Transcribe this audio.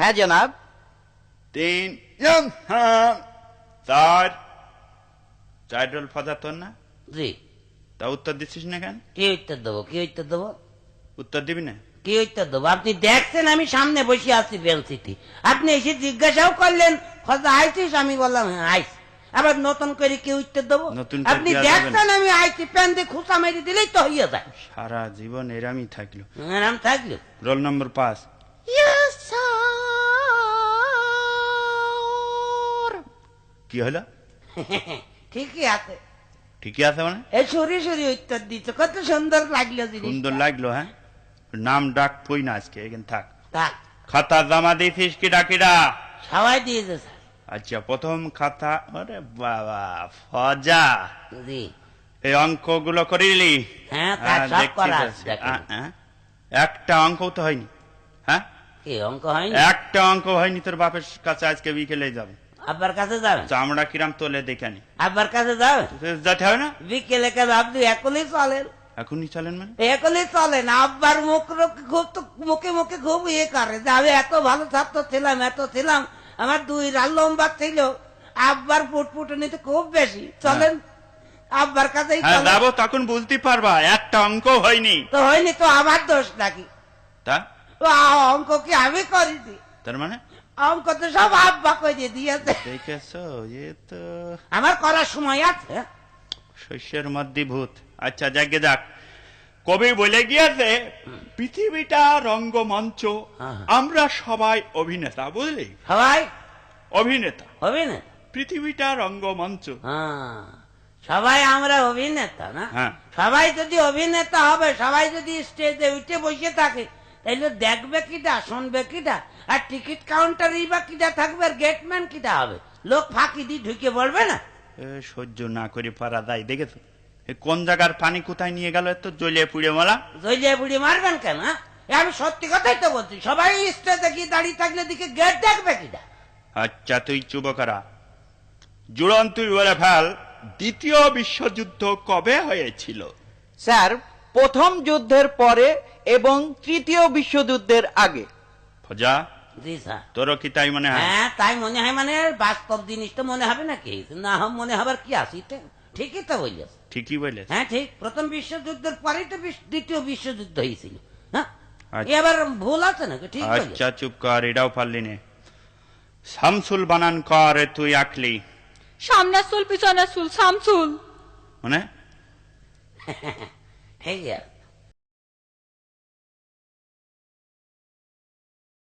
হ্যাঁ জনাব। 3 হ্যাঁ 4 4 রোল ফজা তোর না? জি। তা উত্তর দিচ্ছিস না কেন? কি উত্তর দেবো, কি উত্তর দেবো? উত্তর দিবি না? কি উত্তর দেবো? আপনি দেখছেন আমি সামনে বসে আছি বেঞ্চিতে, আপনি এসে জিজ্ঞাসাও করলেন ফজা আইছিস, আমি বললাম হ্যাঁ আইছি। আবার নতুন করে কি উত্তর দেবো? আপনি দেখছেন আমি আইছি, প্যান দিয়ে খুঁচা মেরে দিলেই তো হইয়া যায়। সারা জীবন এরামই থাকলো। এরম থাকলো। Roll number 5। কি হলো? ঠিকই আছে। ঠিকই আছে মানে? এই সরি সরি উত্তর দিচ্ছে, কত সুন্দর লাগলো জিনিস। সুন্দর লাগলো। হ্যাঁ, নাম ডাক কই না আজকে, এখানে থাক। থাক। খাতা জমা দিয়েছিস কিডা কিডা? সবাই দিয়েছে স্যার। আচ্ছা, প্রথম খাতা। আরে বাবা ফজা, জি। এই অঙ্কগুলো করিলি? হ্যাঁ, সব করা আছে। একটা অঙ্ক তো হয়নি। হ্যাঁ, কি অঙ্ক হয়নি? একটা অঙ্ক হয়নি। তোর বাপের কাছে আজকে বিকেলে যাবে। আব্বার কাছে যাবে? চামড়া কিরাম তোলে দেখে নি। আব্বার কাছে যাবে? যেতে হবে না? বিকেলে কাজ আপনি এখনই চলেন? এখনই চলেন মানে? এখনই চলেন। আব্বার মুখ খুব তো মুখে মুখে খুব ইয়ে করে যে আমি এত ভালো ছাত্র ছিলাম, এত ছিলাম, আমার 2 রাল লম্বা ছিল। আব্বার ফুটফুটনিতে খুব বেশি। চলেন আব্বার কাছেই যাবো, তখন বুঝতে পারবা একটা অঙ্ক হয়নি। তো হয়নি তো আমার দোষ নাকি? তা অঙ্ক কি আমি করিনি? তার মানে অঙ্ক তো সব আব্বা করে দিয়েছে। দেখেছো, এ তো আমার করার সময় আছে। শস্যের মধ্যে ভূত। আচ্ছা, যাকে যাক, কবি বলে গিয়েছে পৃথিবীটা রঙ্গমঞ্চ, আমরা সবাই অভিনেতা। বুঝলি? সবাই অভিনেতা। অভিনেতা? পৃথিবীটা রঙ্গমঞ্চ। সবাই আমরা অভিনেতা না? সবাই যদি অভিনেতা হবে, সবাই যদি স্টেজে উঠে বসে থাকে, তাইলে দেখবে কিটা, শুনবে কিটা, আর টিকিট কাউন্টারই বা কিটা থাকবে, আর গেটম্যান কিটা হবে? লোক ফাঁকি দিয়ে ঢুকে পড়বে না? সহ্য না করে পারা যায়। দেখেছো কোন জায়গার পানি কোথায় নিয়ে গেল? এত জ্বলিয়ে পুড়ে মারা। জ্বলিয়ে পুড়ে মারবেন কেন? আমি সত্যি কথাই তো বলছি। সবাই স্টেজে গিয়ে দাঁড়িয়ে থাকলে দিকে গেট দেখবে কিটা? আচ্ছা, তুই চুপ করা। জুড়ন তুই বলে ফেল, দ্বিতীয় বিশ্বযুদ্ধ কবে হয়েছিল? স্যার, প্রথম যুদ্ধের পরে এবং তৃতীয় বিশ্বযুদ্ধের আগে। ফজা? জি স্যার। তোরও কি তাই মনে হয়? হ্যাঁ, তাই মনে হয়। মানে বাস্তব জিনিস তো মনে হবে নাকি? না মনে হবার কি আছে? ঠিকই তো বলছিস। ঠিকই বলেছ। হ্যাঁ ঠিক, প্রথম বিশ্বযুদ্ধের পরেই তো দ্বিতীয় বিশ্বযুদ্ধ হয়েছিল। হ্যাঁ, এবার ভুল আছে নাকি? ঠিক। আচ্ছা চুপ কর, এটাও পারলি নে। শামসুল বানান কর, তুই আঁকলি। সামনা চুল পিছনে চুল, শামসুল। মানে ঠিক আছে।